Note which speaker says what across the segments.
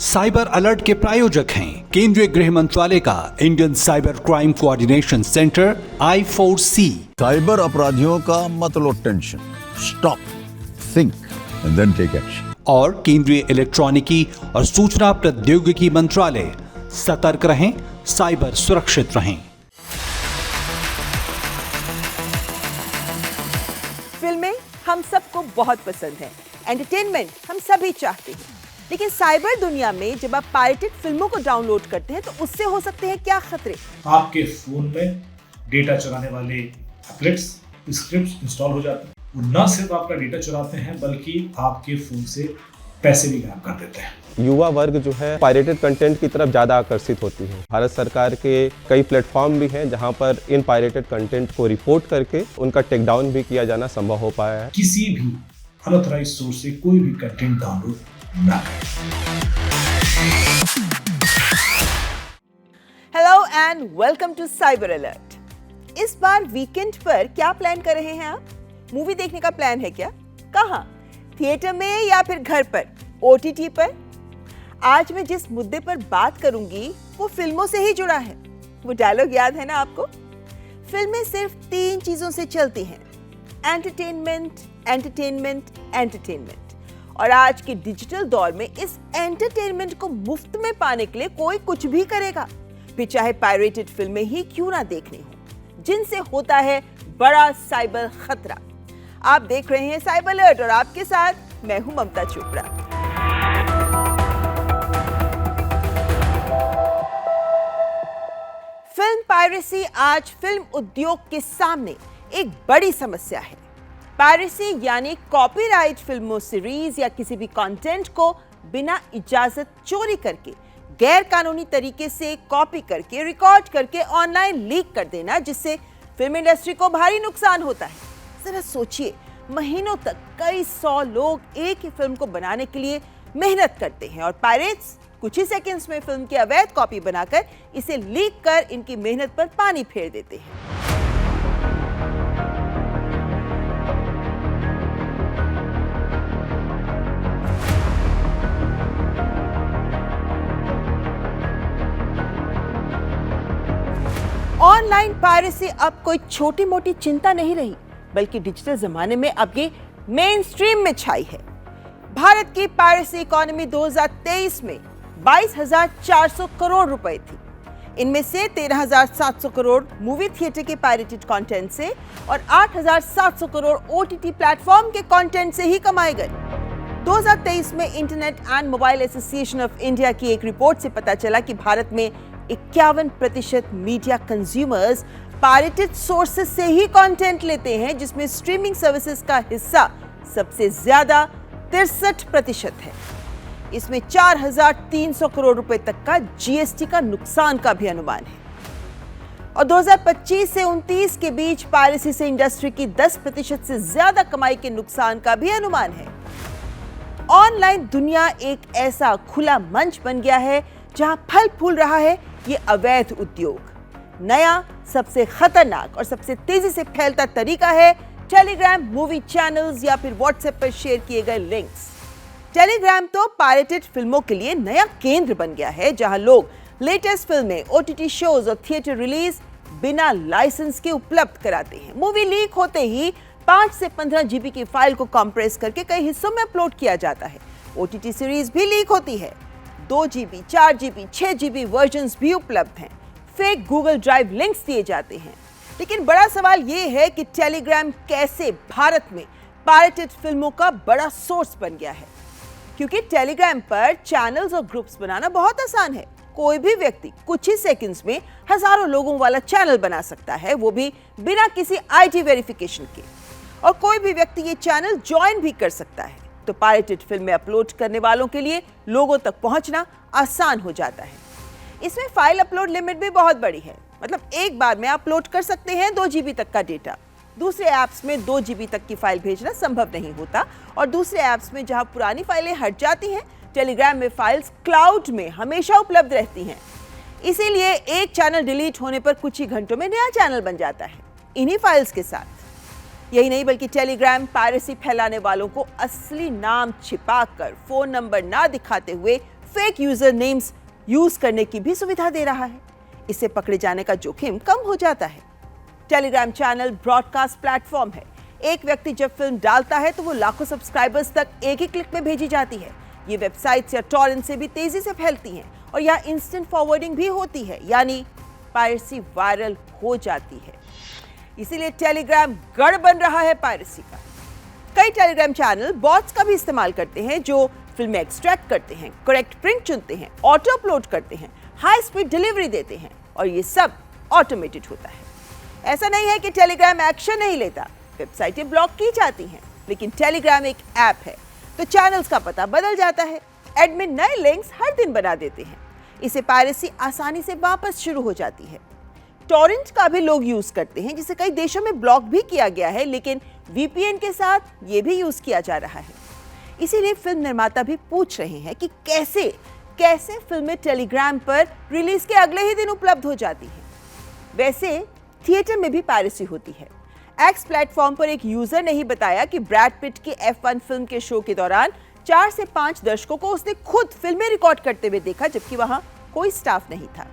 Speaker 1: Cyber alert के प्रायोजक हैं केंद्रीय गृह मंत्रालय का Indian cyber crime coordination centre I4C।
Speaker 2: Cyber अपराधियों का मत लो tension, stop, think and then take action.
Speaker 1: और केंद्रीय इलेक्ट्रॉनिकी और सूचना प्रौद्योगिकी मंत्रालय, सतर्क रहें, साइबर सुरक्षित रहें।
Speaker 3: फिल्में हम सबको बहुत पसंद है, एंटरटेनमेंट हम सभी चाहते हैं, लेकिन साइबर दुनिया में जब आप पायरेटेड फिल्मों को डाउनलोड करते हैं तो उससे हो सकते हैं क्या खतरे।
Speaker 4: आपके फोन में डेटा चुराने वाले एप्लेट्स, स्क्रिप्ट्स इंस्टॉल हो जाते हैं। वो न सिर्फ आपका डेटा चुराते हैं बल्कि आपके फोन से पैसे भी गायब कर देते हैं।
Speaker 5: युवा वर्ग जो है पायरेटेड कंटेंट की तरफ ज़्यादा आकर्षित होती है। भारत सरकार के कई प्लेटफॉर्म भी हैं जहां पर इन पायरेटेड कंटेंट को रिपोर्ट करके उनका टेक डाउन भी किया जाना संभव हो पाया है।
Speaker 4: किसी भी अनऑथराइज्ड सोर्स से कोई भी कंटेंट डाउनलोड ना करें।
Speaker 3: Hello and welcome to cyber alert. इस बार वीकेंड पर क्या प्लान कर रहे हैं आप? मूवी देखने का प्लान है क्या? कहाँ? थिएटर में या फिर घर पर, OTT पर? आज मैं जिस मुद्दे पर बात करूंगी वो फिल्मों से ही जुड़ा है। वो डायलॉग याद है ना आपको? फिल्में सिर्फ 3 चीजों से चलती हैं, एंटरटेनमेंट, एंटरटेनमेंट, एंटरटेनमेंट। और आज के डिजिटल दौर में इस एंटरटेनमेंट को मुफ्त में पाने के लिए कोई कुछ भी करेगा, फिर चाहे पायरेटेड फिल्में ही क्यों ना देखनी हो, जिनसे होता है बड़ा साइबर खतरा। आप देख रहे हैं साइबर अलर्ट और आपके साथ मैं हूं ममता चोपड़ा। फिल्म पायरेसी आज फिल्म उद्योग के सामने एक बड़ी समस्या है। पायरेसी यानी कॉपीराइट फिल्मों, सीरीज या किसी भी कंटेंट को बिना इजाजत चोरी करके, गैर कानूनी तरीके से कॉपी करके, रिकॉर्ड करके ऑनलाइन लीक कर देना, जिससे फिल्म इंडस्ट्री को भारी नुकसान होता है। जरा सोचिए, महीनों तक कई 100 लोग एक ही फिल्म को बनाने के लिए मेहनत करते हैं और पायरेट्स कुछ ही सेकंड्स में फिल्म की अवैध कॉपी बनाकर इसे लीक कर इनकी मेहनत पर पानी फेर देते हैं। ऑनलाइन पायरेसी अब कोई छोटी मोटी चिंता नहीं रही, बल्कि डिजिटल जमाने में अब ये मेन स्ट्रीम में छाई है। भारत की पायरेसी इकोनॉमी 2023 में 22,400 करोड़ रुपए थी। इनमें से 13,700 करोड़ मूवी थिएटर के पायरेटेड कंटेंट से और 8,700 करोड़ OTT प्लेटफॉर्म के कंटेंट से ही कमाए गए। 2023 में internet and mobile association of India की एक रिपोर्ट से पता चला कि भारत में 51% मीडिया कंज्यूमर्स पायरेटेड सोर्सेज से ही कंटेंट लेते हैं, जिसमें स्ट्रीमिंग सर्विसेज का हिस्सा सबसे ज्यादा 63% है। इसमें 4,300 करोड़ रुपए तक का GST का नुकसान का भी अनुमान है। और 2025 से 29 के बीच पायरेसी से इंडस्ट्री की 10% से ज्यादा कमाई के नुकसान का भी अनुमान है। ऑनलाइन दुनिया एक ऐसा खुला मंच बन गया है जहां फल फूल रहा है ये अवैध उद्योग। नया, सबसे खतरनाक और सबसे तेजी से फैलता तरीका है टेलीग्राम मूवी चैनल्स या फिर व्हाट्सएप पर शेयर किए गए लिंक्स। टेलीग्राम तो पायरेटेड फिल्मों के लिए नया केंद्र बन गया है, जहां लोग लेटेस्ट फिल्में, OTT शोज और थिएटर रिलीज बिना लाइसेंस के उपलब्ध कराते हैं। मूवी लीक होते ही 5 से 15 GB की फाइल को कंप्रेस करके कई हिस्सों में अपलोड किया जाता है। OTT सीरीज भी लीक होती है। 2 GB, 4 GB, 6 GB वर्जन्स भी उपलब्ध हैं। फेक गूगल ड्राइव लिंक्स दिए जाते हैं। लेकिन बड़ा सवाल ये है कि टेलीग्राम कैसे भारत में पायरेटेड फिल्मों का बड़ा सोर्स बन गया है, क्योंकि टेलीग्राम पर चैनल्स और ग्रुप्स बनाना बहुत आसान है। कोई भी व्यक्ति कुछ ही सेकंड्स में हजारों लोगों वाला चैनल बना सकता है, वो भी बिना किसी ID वेरिफिकेशन के। और कोई भी व्यक्ति ये चैनल ज्वाइन भी कर सकता है। तो पायरेटेड फिल्में अपलोड करने वालों के लिए लोगों तक पहुंचना आसान हो जाता है। इसमें फाइल अपलोड लिमिट भी बहुत बड़ी है, मतलब एक बार में अपलोड कर सकते हैं 2 GB तक का डेटा। दूसरे ऐप्स में 2 GB तक की फाइल भेजना संभव नहीं होता, और दूसरे ऐप्स में जहां पुरानी फाइलें हट जाती हैं, टेलीग्राम में फाइल्स क्लाउड में हमेशा उपलब्ध रहती हैं। इसीलिए एक चैनल डिलीट होने पर कुछ ही घंटों में नया चैनल बन जाता है इन्हीं फाइल्स के साथ। यही नहीं बल्कि टेलीग्राम पायरेसी फैलाने वालों को असली नाम छिपाकर, फोन नंबर ना दिखाते हुए फेक यूजर नेम्स यूज करने की भी सुविधा दे रहा है। इससे पकड़े जाने का जोखिम कम हो जाता है। टेलीग्राम चैनल ब्रॉडकास्ट प्लेटफॉर्म है। एक व्यक्ति जब फिल्म डालता है तो वो लाखों सब्सक्राइबर्स तक एक ही क्लिक में भेजी जाती है। ये वेबसाइट्स या टॉरेंट से भी तेजी से फैलती हैं और यहाँ इंस्टेंट फॉरवर्डिंग भी होती है, यानी पायरेसी वायरल हो जाती है। इसीलिए टेलीग्राम गढ़ बन रहा है पायरेसी का। कई टेलीग्राम चैनल बॉट्स का भी इस्तेमाल करते हैं जो फिल्में एक्सट्रैक्ट करते हैं, करेक्ट प्रिंट चुनते हैं, ऑटो अपलोड करते हैं, हाई स्पीड डिलीवरी देते हैं और ये सब ऑटोमेटेड होता है। ऐसा नहीं है कि टेलीग्राम एक्शन नहीं लेता, वेबसाइटें ब्लॉक की जाती हैं, लेकिन टेलीग्राम एक ऐप है तो चैनल्स का पता बदल जाता है। एडमिन नए लिंक्स हर दिन बना देते हैं। इसे पायरेसी आसानी से वापस शुरू हो जाती है। टॉरेंट का भी लोग यूज करते हैं, जिसे कई देशों में ब्लॉक भी किया गया है, लेकिन वीपीएन के साथ ये भी यूज किया जा रहा है। इसीलिए फिल्म निर्माता भी पूछ रहे हैं कि कैसे फिल्में टेलीग्राम पर रिलीज के अगले ही दिन उपलब्ध हो जाती हैं। वैसे थिएटर में भी पायरेसी होती है। एक्स प्लेटफॉर्म पर एक यूजर ने ही बताया कि ब्रैड पिट की F1 फिल्म के शो के दौरान 4 से 5 दर्शकों को उसने खुद फिल्में रिकॉर्ड करते हुए देखा, जबकि वहां कोई स्टाफ नहीं था।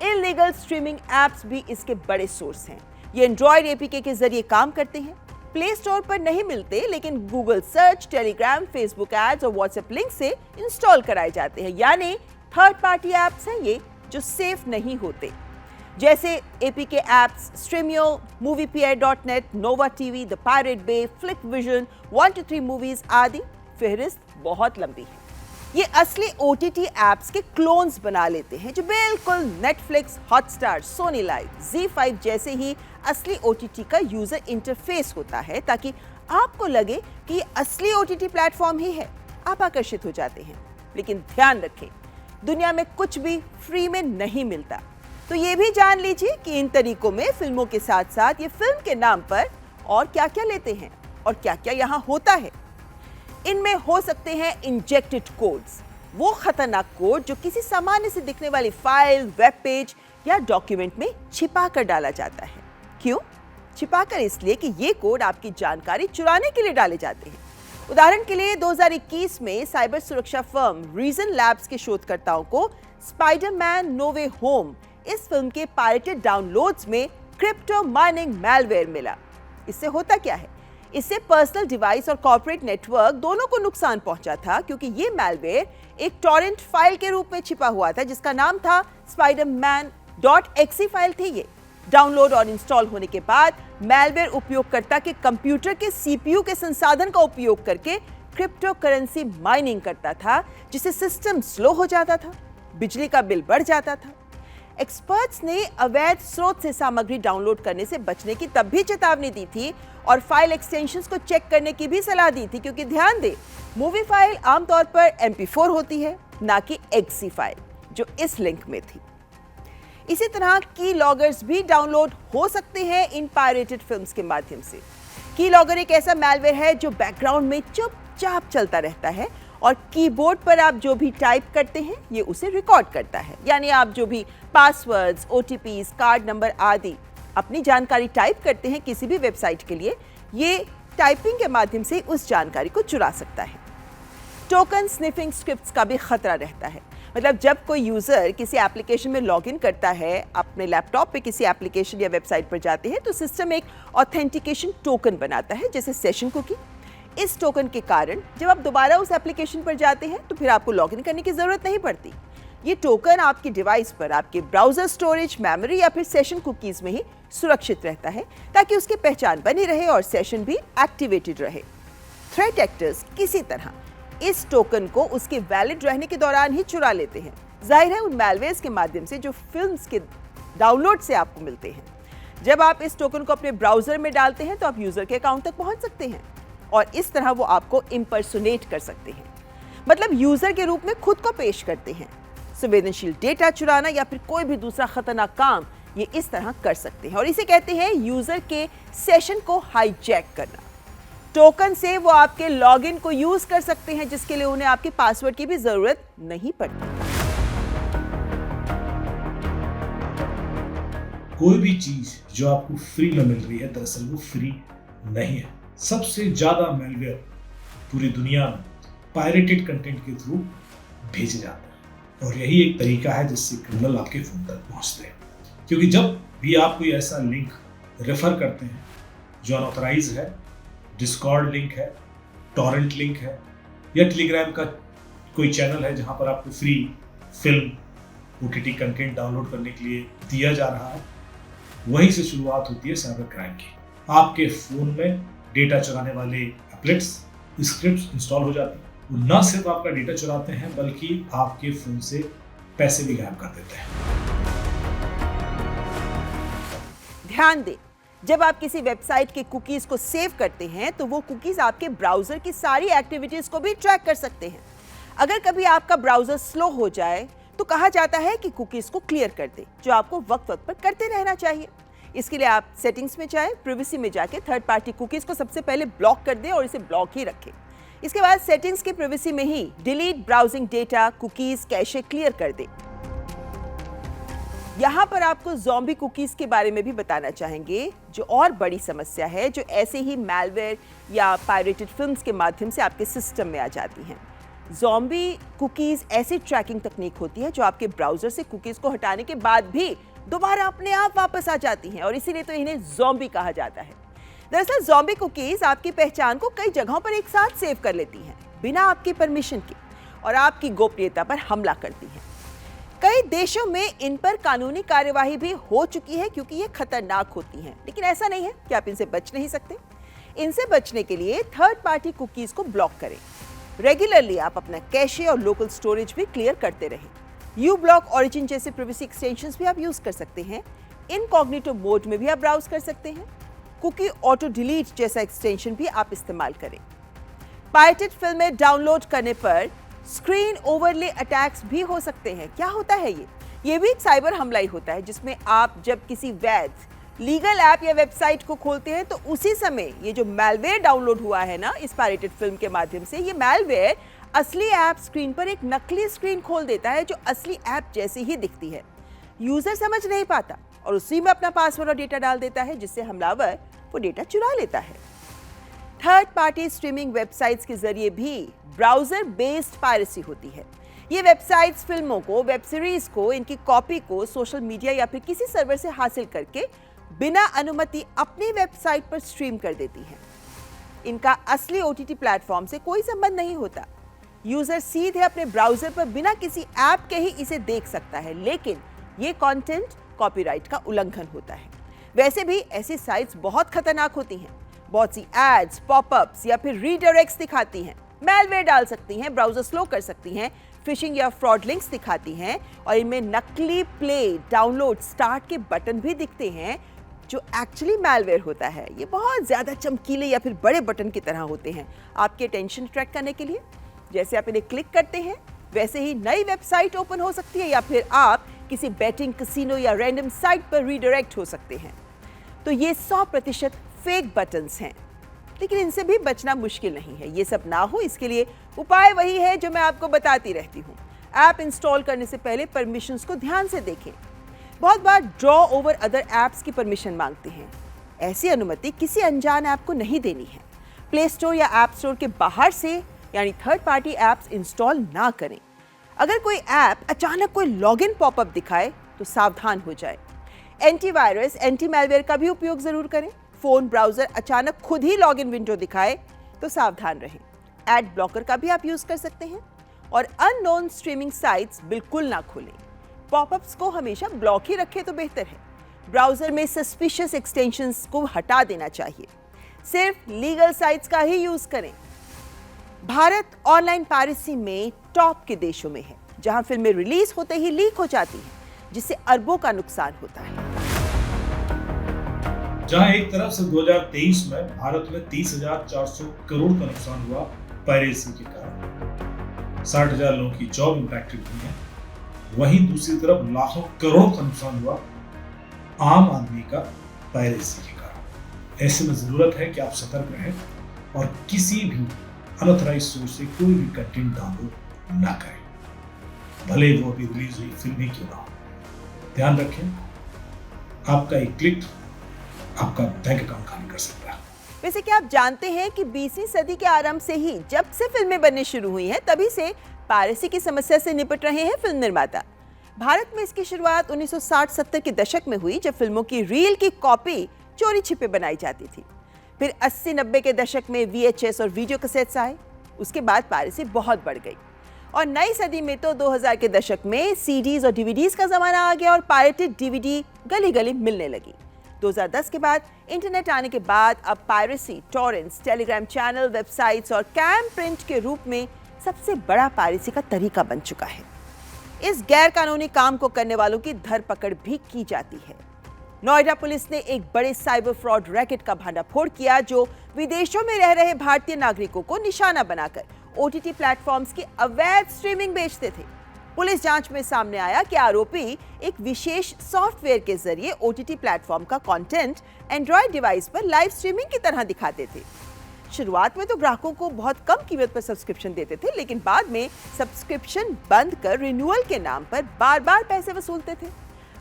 Speaker 3: इल्लीगल स्ट्रीमिंग एप्स भी इसके बड़े सोर्स हैं। ये एंड्रॉयड एपीके के जरिए काम करते हैं, प्ले स्टोर पर नहीं मिलते, लेकिन Google search, Telegram, Facebook ads और व्हाट्सएप लिंक से इंस्टॉल कराए जाते हैं। यानी थर्ड पार्टी एप्स हैं ये जो सेफ नहीं होते, जैसे APK apps Stremio, moviePI.net, Nova TV, the Pirate Bay, Flick Vision, 123 movies आदि। फहरिस्त बहुत लंबी है। ये असली ओटीटी एप्स के क्लोन्स बना लेते हैं जो बिल्कुल Netflix, Hotstar, Soni live, ZEE5 जैसे ही असली ओटीटी का यूजर इंटरफेस होता है, ताकि आपको लगे कि ये असली ओटीटी प्लेटफॉर्म ही है। आप आकर्षित हो जाते हैं। लेकिन ध्यान रखें, दुनिया में कुछ भी फ्री में नहीं मिलता। तो ये भी जान लीजिए कि इन तरीकों में फिल्मों के साथ साथ ये फिल्म के नाम पर और क्या क्या लेते हैं और क्या क्या यहाँ होता है। इनमें हो सकते हैं इंजेक्टेड कोड्स, वो खतरनाक कोड जो किसी सामान्य से दिखने वाली फाइल, वेब पेज या डॉक्यूमेंट में छिपा कर डाला जाता है। क्यों छिपा कर? इसलिए कि ये कोड आपकी जानकारी चुराने के लिए डाले जाते हैं। उदाहरण के लिए 2021 में साइबर सुरक्षा फर्म रीजन लैब्स के शोधकर्ताओं को स्पाइडरमैन नो वे होम इस फिल्म के पायरेटेड डाउनलोड्स में क्रिप्टो माइनिंग मैलवेयर मिला। इससे होता क्या है? इससे पर्सनल डिवाइस और कॉर्पोरेट नेटवर्क दोनों को नुकसान पहुंचा था, क्योंकि ये मैलवेयर एक टॉरेंट फाइल के रूप में छिपा हुआ था जिसका नाम था spiderman.exe फाइल थी ये। डाउनलोड और इंस्टॉल होने के बाद मैलवेयर उपयोगकर्ता के कंप्यूटर के सीपीयू के संसाधन का उपयोग करके क्रिप्टो करेंसी माइनिंग करता था, जिससे सिस्टम स्लो हो जाता था, बिजली का बिल बढ़ जाता था। एक्सपर्ट्स ने अवैध स्रोत से सामग्री डाउनलोड करने से बचने की तब भी चेतावनी दी थी और फाइल एक्सटेंशंस को चेक करने की भी सलाह दी थी, क्योंकि ध्यान दें, मूवी फाइल आमतौर पर MP4 होती है, ना कि exe फाइल जो इस लिंक में थी। इसी तरह की लॉगर्स भी डाउनलोड हो सकते हैं इन पायरेटेड फिल्म्स के माध्यम से। की लॉगर एक ऐसा मैलवेयर है जो बैकग्राउंड में चुपचाप चलता रहता है और कीबोर्ड पर आप जो भी टाइप करते हैं ये उसे रिकॉर्ड करता है। यानी आप जो भी पासवर्ड्स, OTPs, कार्ड नंबर आदि अपनी जानकारी टाइप करते हैं किसी भी वेबसाइट के लिए, ये टाइपिंग के माध्यम से उस जानकारी को चुरा सकता है। टोकन स्निफिंग स्क्रिप्ट्स का भी खतरा रहता है। मतलब जब कोई यूजर किसी एप्लीकेशन में लॉगिन करता है, अपने लैपटॉप पे किसी एप्लीकेशन या वेबसाइट पर जाते हैं, तो सिस्टम एक ऑथेंटिकेशन टोकन बनाता है, जैसे सेशन कुकी। इस टोकन के कारण जब आप दोबारा उस एप्लीकेशन पर जाते हैं तो फिर आपको लॉगिन करने की जरूरत नहीं पड़ती। ये टोकन आपके डिवाइस पर आपके ब्राउजर स्टोरेज, मेमोरी या फिर सेशन कुकीज में ही सुरक्षित रहता है, ताकि उसकी पहचान बनी रहे और सेशन भी एक्टिवेटेड रहे। थ्रेट एक्टर्स किसी तरह इस टोकन को उसके वैलिड रहने के दौरान ही चुरा लेते हैं। जाहिर है उन मैलवेयर्स के माध्यम से जो फिल्म्स के डाउनलोड से आपको मिलते हैं। जब आप इस टोकन को अपने ब्राउजर में डालते हैं तो आप यूजर के अकाउंट तक पहुंच सकते हैं और इस तरह वो आपको इम्पर्सोनेट कर सकते हैं, मतलब यूजर के रूप में खुद को पेश करते हैं। संवेदनशील डेटा चुराना या फिर कोई भी दूसरा खतरनाक काम ये इस तरह कर सकते हैं और इसे कहते हैं यूजर के सेशन को हाईजैक करना। टोकन से वो आपके लॉगिन को यूज कर सकते हैं, जिसके लिए उन्हें आपके पासवर्ड की भी जरूरत नहीं पड़ती।
Speaker 4: कोई भी चीज जो आपको फ्री में मिल रही है, दरअसल वो फ्री नहीं है। सबसे ज्यादा मैलवेयर पूरी दुनिया में पायरेटेड कंटेंट के थ्रू भेजे जाते हैं। और यही एक तरीका है जिससे क्रिमिनल आपके फोन तक पहुंचते हैं। क्योंकि जब भी आप कोई ऐसा लिंक रेफर करते हैं जो अनऑथराइज है, डिस्कॉर्ड लिंक है, टॉरेंट लिंक है, या टेलीग्राम का कोई चैनल है जहां पर आपको free film OTT content download करने के लिए दिया जा रहा है, वहीं से शुरुआत होती है साइबर क्राइम की। आपके फोन में डेटा चुराने वाले एप्लेट्स, स्क्रिप्ट्स इंस्टॉल हो जाते हैं। वो न सिर्फ आपका डेटा चुराते हैं बल्कि आपके फोन से पैसे भी गायब कर देते हैं।
Speaker 3: ध्यान दें, जब आप किसी वेबसाइट के कुकीज को सेव करते हैं तो वो कुकीज आपके ब्राउजर की सारी एक्टिविटीज को भी ट्रैक कर सकते हैं। अगर कभी आपका ब्राउजर स्लो हो जाए तो कहा जाता है कि कुकीज को क्लियर कर दे, जो आपको वक्त वक्त पर करते रहना चाहिए। इसके लिए आप सेटिंग्स में जाएं, प्रिवेसी में जाके थर्ड पार्टी कुकीज को सबसे पहले ब्लॉक कर दें और इसे ब्लॉक ही रखें। इसके बाद सेटिंग्स के प्रिवेसी में ही delete browsing data, cookies, cache clear कर दें। यहाँ पर आपको ज़ॉम्बी कुकीज के बारे में भी बताना चाहेंगे, जो और बड़ी समस्या है, जो ऐसे ही मैलवेयर या पायरेटेड फिल्म्स के माध्यम से आपके सिस्टम में आ जाती हैं। ज़ॉम्बी कुकीज ऐसी ट्रैकिंग तकनीक होती है जो आपके ब्राउजर से कुकीज को हटाने के बाद भी दोबारा अपने आप वापस आ जाती हैं, और इसीलिए तो इन्हें ज़ॉम्बी कहा जाता है। दरअसल ज़ॉम्बी कुकीज आपकी पहचान को कई जगहों पर एक साथ सेव कर लेती हैं बिना आपकी परमिशन के, और आपकी गोपनीयता पर हमला करती हैं। कई देशों में इन पर कानूनी कार्यवाही भी हो चुकी है क्योंकि ये खतरनाक होती हैं, लेकिन ऐसा नहीं है कि आप इनसे बच नहीं सकते। इनसे बचने के लिए थर्ड पार्टी कुकीज को ब्लॉक करें। रेगुलरली आप अपना कैशे और लोकल स्टोरेज भी क्लियर करते रहें। uBlock Origin जैसे प्रिवेसी एक्सटेंशंस भी आप यूज कर सकते हैं। इनकॉग्निटो मोड में भी आप ब्राउज कर सकते हैं। कुकी ऑटो डिलीट जैसा एक्सटेंशन भी आप इस्तेमाल करें। पायरेटेड फिल्में डाउनलोड करने पर स्क्रीन ओवरले अटैक्स भी हो सकते हैं। क्या होता है ये भी एक साइबर हमला ही होता है, जिसमें आप जब किसी वैध लीगल ऐप या वेबसाइट को खोलते हैं तो उसी समय ये जो मैलवेयर डाउनलोड हुआ है ना इस पायरेटेड फिल्म के माध्यम से, ये मैलवेयर असली ऐप स्क्रीन पर एक नकली स्क्रीन खोल देता है जो असली ऐप जैसी ही दिखती है। यूजर समझ नहीं पाता और उसी में अपना पासवर्ड और डेटा डाल देता है, जिससे हमलावर वो डेटा चुरा लेता है। थर्ड पार्टी स्ट्रीमिंग वेबसाइट्स के जरिए भी ब्राउजर बेस्ड पायरेसी होती है। ये वेबसाइट्स फिल्मों को, वेब सीरीज को, इनकी कॉपी को सोशल मीडिया या फिर किसी सर्वर से हासिल करके बिना अनुमति अपनी वेबसाइट पर स्ट्रीम कर देती हैं। इनका असली OTT प्लेटफॉर्म से कोई संबंध नहीं होता। यूजर सीधे अपने ब्राउजर पर बिना किसी ऐप के ही इसे देख सकता है, लेकिन ये कंटेंट कॉपीराइट का उल्लंघन होता है। वैसे भी ऐसी साइट्स बहुत खतरनाक होती हैं। बहुत सी एड्स, पॉपअप्स या फिर रीडायरेक्ट्स दिखाती हैं, मैलवेयर डाल सकती हैं, ब्राउजर स्लो कर सकती हैं, फिशिंग या फ्रॉड लिंक्स दिखाती हैं, और इनमें नकली प्ले, डाउनलोड, स्टार्ट के बटन भी दिखते हैं जो एक्चुअली मैलवेयर होता है। ये बहुत ज़्यादा चमकीले या फिर बड़े बटन की तरह होते हैं आपके अटेंशन अट्रैक्ट करने के लिए। जैसे आप इन्हें क्लिक करते हैं वैसे ही नई वेबसाइट ओपन हो सकती है, या फिर आप किसी बैटिंग, कैसीनो या रैंडम साइट पर रीडायरेक्ट हो सकते हैं। तो ये 100% फेक बटन्स हैं, लेकिन इनसे भी बचना मुश्किल नहीं है। ये सब ना हो इसके लिए उपाय वही है जो मैं आपको बताती रहती हूँ। ऐप इंस्टॉल करने से पहले परमिशंस को ध्यान से देखें। बहुत बार ड्रॉ ओवर अदर ऐप्स की परमिशन मांगते हैं। ऐसी अनुमति किसी अनजान ऐप को नहीं देनी है। प्ले स्टोर या ऐप स्टोर के बाहर से यानी थर्ड पार्टी ऐप्स इंस्टॉल ना करें। अगर कोई ऐप अचानक कोई लॉगिन पॉपअप दिखाए तो सावधान हो जाए। एंटीवायरस, एंटी मैलवेयर का भी उपयोग जरूर करें। फोन ब्राउजर अचानक खुद ही लॉगिन विंडो दिखाए तो सावधान रहें। एड ब्लॉकर का भी आप यूज कर सकते हैं। और अननोन स्ट्रीमिंग साइट्स बिल्कुल ना खोलें। पॉपअप्स को हमेशा ब्लॉक ही रखें तो बेहतर है। ब्राउजर में सस्पिशियस एक्सटेंशंस को हटा देना चाहिए। सिर्फ लीगल साइट्स का ही यूज करें। भारत ऑनलाइन पायरेसी में टॉप के देशों में है, जहां फिल्में रिलीज होते ही लीक हो जाती हैं, जिससे अरबों का नुकसान होता है।
Speaker 4: जहां एक तरफ से 2023 में भारत में 30,400 करोड़ का नुकसान हुआ पायरेसी के कारण, 60,000 लोगों की जॉब इंपैक्टेड हुई है, वहीं दूसरी तरफ लाखों करोड़ का नुकसान हुआ आम आदमी का पायरेसी के कारण। ऐसे में जरूरत है कि आप सतर्क रहें और किसी भी अनऑथराइज्ड सोर्स से कोई भी कंटेंट डाउनलोड ना करें, भले वो अभी रिलीज हुई फिल्म ही क्यों ना हो। ध्यान रखें, आपका एक क्लिक आपका बैंक अकाउंट खाली कर सकता है।
Speaker 3: वैसे क्या आप जानते हैं कि 20वीं सदी के आरंभ से ही जब से फिल्में बनने शुरू हुई हैं, तभी से पायरेसी की समस्या से निपट रहे हैं फिल्म निर्माता। भारत में इसकी शुरुआत 1960-70 के दशक में हुई, जब फिल्मों की रील की कॉपी चोरी छिपे बनाई जाती थी। फिर 80-90 के दशक में VHS और वीडियो कैसेट्स आए। उसके बाद पायरेसी बहुत बढ़ गई और नई सदी में तो 2000 के दशक में CDs और DVDs का जमाना आ गया और पायरेटेड DVD गली गली मिलने लगी। 2010 के बाद इंटरनेट आने के बाद अब piracy torrents, Telegram channel, websites और कैम प्रिंट के रूप में सबसे बड़ा पायरेसी का तरीका बन चुका है। इस गैर कानूनी काम को करने वालों की धरपकड़ भी की जाती है। नोएडा पुलिस ने एक बड़े साइबर फ्रॉड रैकेट का भंडाफोड़ किया, जो विदेशों में रह रहे भारतीय नागरिकों को निशाना बनाकर OTT प्लेटफॉर्म्स की अवैध स्ट्रीमिंग बेचते थे। पुलिस जांच में सामने आया कि आरोपी एक विशेष सॉफ्टवेयर के जरिए OTT प्लेटफॉर्म का कंटेंट एंड्रॉयड डिवाइस पर लाइव स्ट्रीमिंग की तरह दिखाते थे। शुरुआत में तो ग्राहकों को बहुत कम कीमत पर सब्सक्रिप्शन देते थे, लेकिन बाद में सब्सक्रिप्शन बंद कर रिन्यूअल के नाम पर बार-बार पैसे वसूलते थे।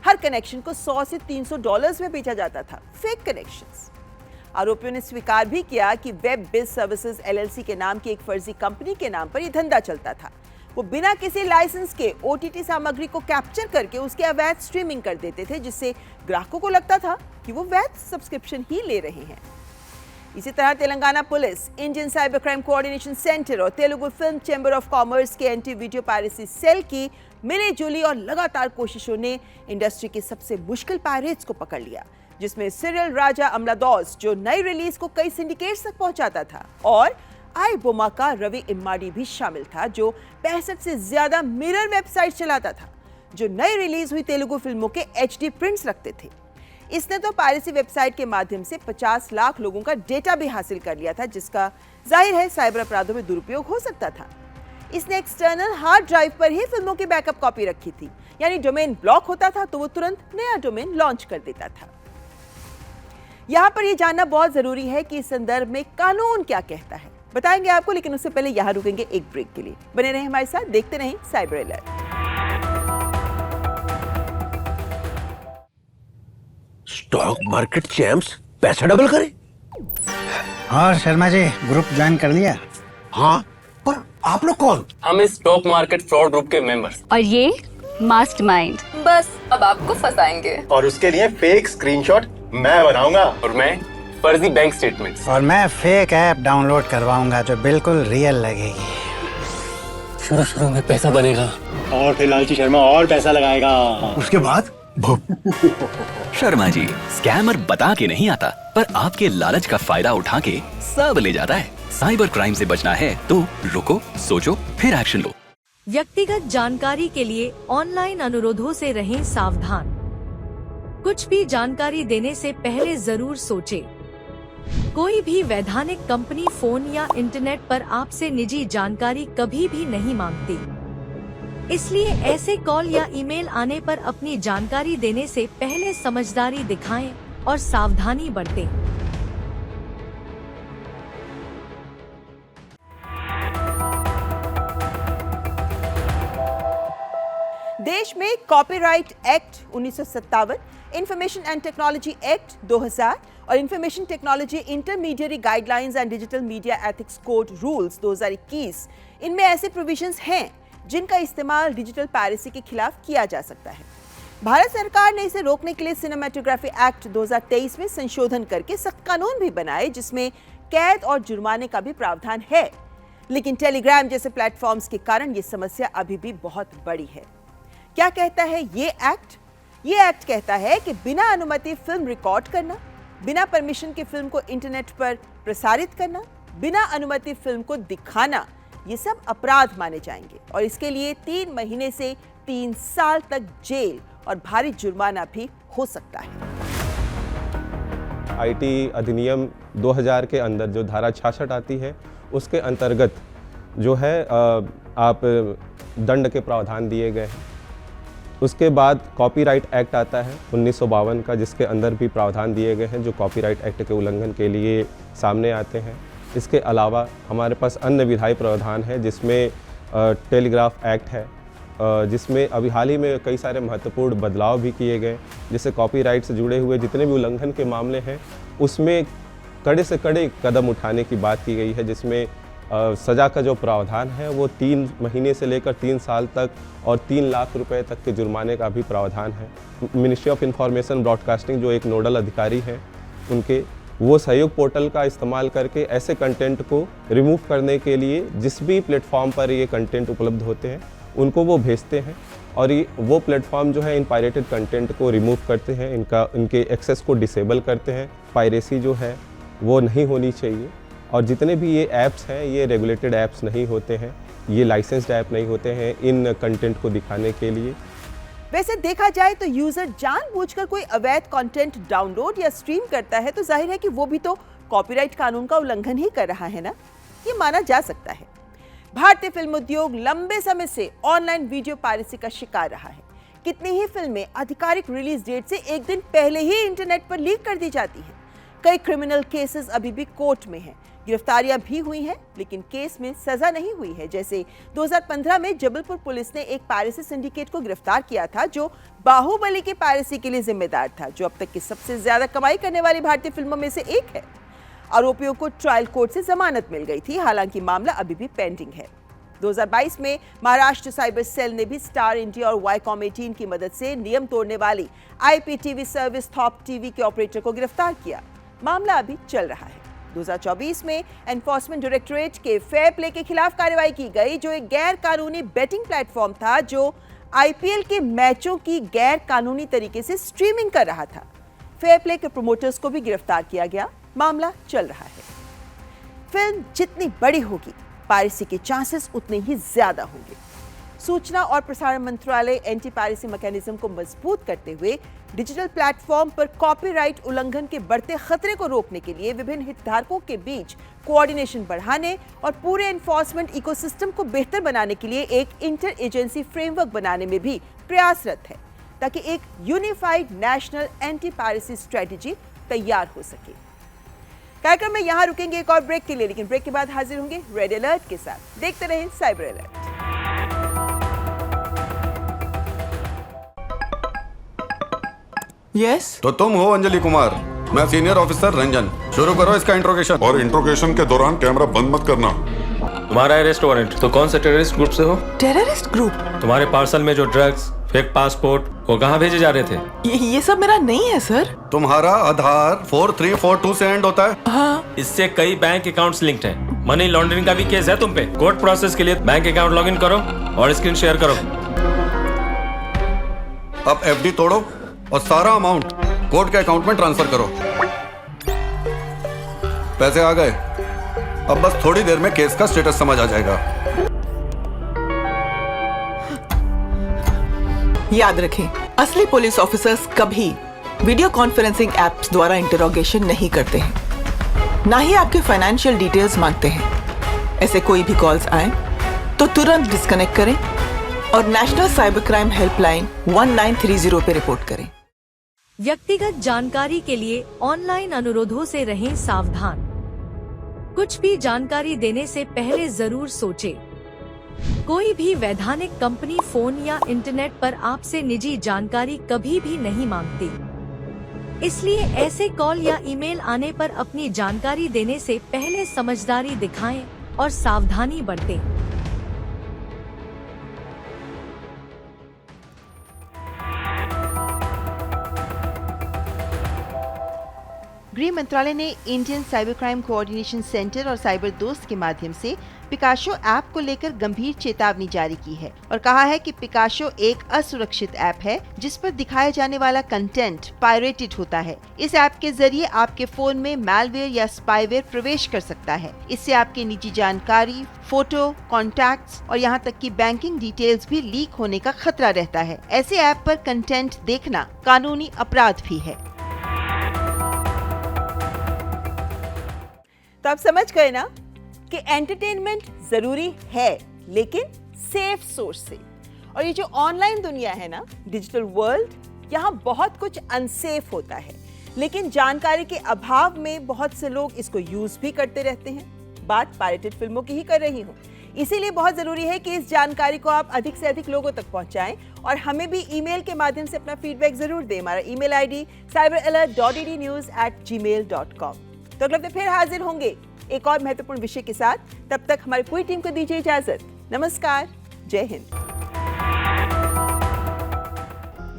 Speaker 3: हर कनेक्शन को $100 से $300 में बेचा जाता था। Fake connections. आरोपियों ने स्वीकार भी किया कि वेब बिज सर्विसेज LLC के नाम की एक फर्जी कंपनी के नाम पर यह धंधा चलता था। वो बिना किसी लाइसेंस के OTT सामग्री को कैप्चर करके उसके अवैध स्ट्रीमिंग कर देते थे, जिससे ग्राहकों को लगता था कि वो वैध सब्सक्रिप्शन ही ले रहे हैं। इसी तरह Telangana police, Indian cyber crime coordination centre और Telugu film chamber of commerce के एंटी वीडियो पायरेसी सेल की मिलीजुली और लगातार कोशिशों ने इंडस्ट्री के सबसे मुश्किल पायरेट्स को पकड़ लिया, जिसमें सिरिल राजा अमलादोस, जो नई रिलीज को कई सिंडिकेट्स तक पहुंचाता था, और आई बोमा का रवि इम्माडी भी शामिल था, जो 65 से ज्यादा मिरर वेबसाइट चलाता था, जो नई रिलीज हुई तेलुगु फिल्मों के HD प्रिंट्स रखते थे। इसने तो पायरेसी वेबसाइट के माध्यम से 50 लाख लोगों का डेटा भी हासिल कर लिया था, जिसका जाहिर है साइबर अपराधों में दुरुपयोग हो सकता था। इसने एक्सटर्नल हार्ड ड्राइव पर ही फिल्मों की बैकअप कॉपी रखी थी, यानी डोमेन ब्लॉक होता था तो वो तुरंत नया डोमेन लॉन्च कर देता था। यहाँ पर यह जानना बहुत जरूरी है कि इस संदर्भ में कानून क्या कहता है, बताएंगे आपको, लेकिन उससे पहले यहाँ रुकेंगे एक ब्रेक के लिए। बने रहें हमारे साथ, देखते रहें cyber alert.
Speaker 6: Stock market champs पैसा डबल करे?
Speaker 7: और शर्मा जी ग्रुप ज्वाइन कर लिया?
Speaker 6: हाँ, पर आप लोग कौन?
Speaker 8: हम इस स्टॉक मार्केट फ्रॉड ग्रुप के मेंबर्स।
Speaker 9: और ये मास्टरमाइंड।
Speaker 10: बस अब आपको फंसाएंगे।
Speaker 11: और उसके लिए फेक स्क्रीनशॉट मैं बनाऊंगा।
Speaker 8: और मैं फर्जी बैंक स्टेटमेंट्स।
Speaker 7: और मैं फेक ऐप डाउनलोड करवाऊंगा जो बिल्कुल रियल लगेगी।
Speaker 8: शुरू में पैसा बनेगा
Speaker 11: और फिर लालची शर्मा और पैसा लगाएगा।
Speaker 6: उसके बाद
Speaker 12: शर्मा जी स्कैमर बता के नहीं आता, पर आपके लालच का फायदा उठा के सब ले जाता है। साइबर क्राइम से बचना है तो रुको, सोचो, फिर एक्शन लो।
Speaker 13: व्यक्तिगत जानकारी के लिए ऑनलाइन अनुरोधों से रहें सावधान। कुछ भी जानकारी देने से पहले जरूर सोचें। कोई भी वैधानिक कंपनी फोन या इंटरनेट पर आपसे निजी जानकारी कभी भी नहीं मांगती, इसलिए ऐसे कॉल या ईमेल आने पर अपनी जानकारी देने से पहले समझदारी दिखाएं और सावधानी बरतें।
Speaker 3: देश में copyright act 1957, information and technology act 2000 और information technology intermediary guidelines and digital media ethics code rules 2021, इनमें ऐसे प्रोविजंस हैं जिनका इस्तेमाल डिजिटल पायरेसी के खिलाफ किया जा सकता है। भारत सरकार ने इसे रोकने के लिए सिनेमेटोग्राफी एक्ट 2023 में संशोधन करके सख्त कानून भी बनाए, जिसमें कैद और जुर्माने का भी प्रावधान है। लेकिन टेलीग्राम जैसे प्लेटफॉर्म्स के कारण ये समस्या अभी भी बहुत बड़ी है। क्या कहता है ये एक्ट? ये एक्ट कहता है कि बिना अनुमति फिल्म रिकॉर्ड करना, बिना परमिशन के फिल्म को इंटरनेट पर प्रसारित करना, बिना अनुमति फिल्म को दिखाना, ये सब अपराध माने जाएंगे और इसके लिए 3 महीने से 3 साल तक जेल और भारी जुर्माना भी हो सकता है।
Speaker 5: आईटी अधिनियम 2000 के अंदर जो धारा 66 आती है, उसके अंतर्गत जो है आप दंड के प्रावधान दिए गए हैं। उसके बाद कॉपीराइट एक्ट आता है 1952 का, जिसके अंदर भी प्रावधान दिए गए हैं जो कॉपीराइट एक्ट के उल्लंघन के लिए सामने आते हैं। इसके अलावा हमारे पास अन्य विधायी प्रावधान है, जिसमें टेलीग्राफ एक्ट है, जिसमें अभी हाल ही में कई सारे महत्वपूर्ण बदलाव भी किए गए, जिससे कॉपीराइट से जुड़े हुए जितने भी उल्लंघन के मामले हैं उसमें कड़े से कड़े कदम उठाने की बात की गई है, जिसमें सज़ा का जो प्रावधान है वो 3 महीने से लेकर 3 साल तक और 3 लाख रुपए तक के जुर्माने का भी प्रावधान है। मिनिस्ट्री ऑफ इंफॉर्मेशन ब्रॉडकास्टिंग जो एक नोडल अधिकारी हैं उनके वो सहयोग पोर्टल का इस्तेमाल करके ऐसे कंटेंट को रिमूव करने के लिए जिस भी प्लेटफॉर्म पर ये कंटेंट उपलब्ध होते हैं उनको वो भेजते हैं और ये वो प्लेटफॉर्म जो है इन पायरेटेड कंटेंट को रिमूव करते हैं, इनके एक्सेस को डिसेबल करते हैं। पायरेसी जो है वो नहीं होनी चाहिए और जितने भी ये ऐप्स हैं ये रेगुलेटेड ऐप्स नहीं होते हैं, ये लाइसेंस्ड ऐप नहीं होते हैं इन कंटेंट को दिखाने के लिए।
Speaker 3: वैसे देखा जाए तो यूजर जानबूझकर कोई अवैध कंटेंट डाउनलोड या स्ट्रीम करता है तो जाहिर है कि वो भी तो कॉपीराइट कानून का उल्लंघन ही कर रहा है ना, ये माना जा सकता है। भारतीय फिल्म उद्योग लंबे समय से ऑनलाइन वीडियो पायरेसी का शिकार रहा है। कितनी ही फिल्में आधिकारिक रिलीज डेट से एक दिन पहले ही इंटरनेट पर लीक कर दी जाती हैं। कई क्रिमिनल केसेस अभी भी कोर्ट में हैं, गिरफ्तारियां भी हुई हैं लेकिन केस में सजा नहीं हुई है। जैसे 2015 में जबलपुर पुलिस ने एक पायरेसी सिंडिकेट को गिरफ्तार किया था जो बाहुबली की पायरेसी के लिए जिम्मेदार था, जो अब तक की सबसे ज्यादा कमाई करने वाली भारतीय फिल्मों में से एक है। आरोपियों को ट्रायल कोर्ट से जमानत मिल गई थी, हालांकि मामला अभी भी पेंडिंग है। 2022 में महाराष्ट्र साइबर सेल ने भी स्टार इंडिया और वाईकॉम 18 की मदद से नियम तोड़ने वाली IPTV सर्विस थॉप टीवी के ऑपरेटर को गिरफ्तार किया। मामला अभी चल रहा है। 2024 में एनफोर्समेंट डायरेक्टोरेट के फेयर प्ले के खिलाफ कार्रवाई की गई, जो एक गैर कानूनी बेटिंग प्लेटफॉर्म था जो IPL के मैचों की गैर कानूनी तरीके से स्ट्रीमिंग कर रहा था। फेयर प्ले के प्रमोटर्स को भी गिरफ्तार किया गया। मामला चल रहा है। फिल्म जितनी बड़ी होगी पायरेसी के चांसेस उतने ही ज्यादा होंगे। सूचना और प्रसारण मंत्रालय एंटी पायरेसी मैकेनिज्म को मजबूत करते हुए डिजिटल प्लेटफॉर्म पर कॉपीराइट उल्लंघन के बढ़ते खतरे को रोकने के लिए विभिन्न हितधारकों के बीच कोऑर्डिनेशन बढ़ाने और पूरे एनफोर्समेंट इकोसिस्टम को बेहतर बनाने के लिए एक इंटर एजेंसी फ्रेमवर्क बनाने में भी प्रयासरत है, ताकि एक unified national anti piracy strategy तैयार हो सके। कार्यक्रम में यहां रुकेंगे एक और ब्रेक के लिए, लेकिन ब्रेक के बाद हाजिर होंगे रेड अलर्ट के साथ। देखते रहें साइबर अलर्ट।
Speaker 14: यस
Speaker 15: तो तुम हो अंजलि कुमार, मैं सीनियर ऑफिसर रंजन। शुरू करो इसका इंट्रोगेशन।
Speaker 16: और इंट्रोगेशन के दौरान कैमरा बंद मत करना।
Speaker 17: तुम्हारा अरेस्ट वारंट। तो कौन से टेररिस्ट ग्रुप से हो?
Speaker 14: Terrorist group?
Speaker 17: तुम्हारे पार्सल में जो ड्रग्स, फेक पासपोर्ट, वो कहाँ भेजे जा रहे थे?
Speaker 14: ये सब मेरा नहीं है सर।
Speaker 15: तुम्हारा आधार 4342 से एंड होता है?
Speaker 14: हाँ।
Speaker 17: इससे कई बैंक अकाउंट्स लिंक्ड हैं। मनी लॉन्ड्रिंग का भी केस है तुम पे। कोर्ट प्रोसेस के लिए बैंक अकाउंट लॉगिन करो और स्क्रीन शेयर करो।
Speaker 15: अब FD तोड़ो और सारा अमाउंट कोर्ट के अकाउंट में ट्रांसफर करो। पैसे आ गए। अब बस थोड़ी देर में केस का स्टेटस समझ आ जाएगा।
Speaker 14: याद रखें, असली पुलिस ऑफिसर्स कभी वीडियो कॉन्फ्रेंसिंग एप्स द्वारा इंटरोगेशन नहीं करते हैं, ना ही आपके फाइनेंशियल डिटेल्स मांगते हैं। ऐसे कोई भी कॉल्स आए तो तुरंत डिस्कनेक्ट करें और नेशनल साइबर क्राइम हेल्पलाइन 1930 पे रिपोर्ट करें।
Speaker 13: व्यक्तिगत जानकारी के लिए ऑनलाइन अनुरोधों से रहें सावधान। कुछ भी जानकारी देने से पहले जरूर सोचें। कोई भी वैधानिक कंपनी फोन या इंटरनेट पर आपसे निजी जानकारी कभी भी नहीं मांगती, इसलिए ऐसे कॉल या ईमेल आने पर अपनी जानकारी देने से पहले समझदारी दिखाएं और सावधानी बरतें।
Speaker 3: गृह मंत्रालय ने Indian cyber crime coordination centre और साइबर दोस्त के माध्यम से पिकाशो ऐप को लेकर गंभीर चेतावनी जारी की है और कहा है कि पिकाशो एक असुरक्षित ऐप है जिस पर दिखाया जाने वाला कंटेंट पायरेटेड होता है। इस ऐप के जरिए आपके फोन में मैलवेयर या स्पाईवेयर प्रवेश कर सकता है। इससे आपकी निजी जानकारी, फोटो, कॉन्टैक्ट्स और यहाँ तक कि बैंकिंग डिटेल्स भी लीक होने का खतरा रहता है। ऐसे ऐप पर कंटेंट देखना कानूनी अपराध भी है। तो आप समझ गए ना कि एंटरटेनमेंट जरूरी है, लेकिन सेफ सोर्स से। और ये जो ऑनलाइन दुनिया है ना, डिजिटल वर्ल्ड, यहाँ बहुत कुछ अनसेफ होता है, लेकिन जानकारी के अभाव में बहुत से लोग इसको यूज भी करते रहते हैं। बात पायरेटेड फिल्मों की ही कर रही हूँ। इसीलिए बहुत जरूरी है कि इस जानकारी को आप अधिक से अधिक लोगों तक पहुंचाएं और हमें भी ईमेल के माध्यम से अपना फीडबैक जरूर दें। हमारा ईमेल ID cyberalert.ednews@gmail.com। तो अगले हफ्ते फिर हाजिर होंगे एक और महत्वपूर्ण विषय के साथ। तब तक हमारी पूरी टीम को दीजिए इजाजत। नमस्कार, जय हिंद।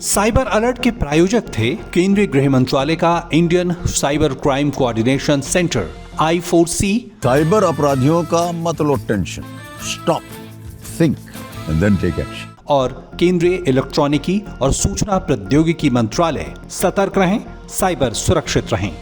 Speaker 1: साइबर अलर्ट के प्रायोजक थे केंद्रीय गृह मंत्रालय का Indian cyber crime coordination centre I4C।
Speaker 2: Cyber अपराधियों का मत लो tension, stop, think and then take action.
Speaker 1: और केंद्रीय इलेक्ट्रॉनिकी और सूचना प्रौद्योगिकी मंत्रालय, सतर्क रहें, साइबर सुरक्षित रहें।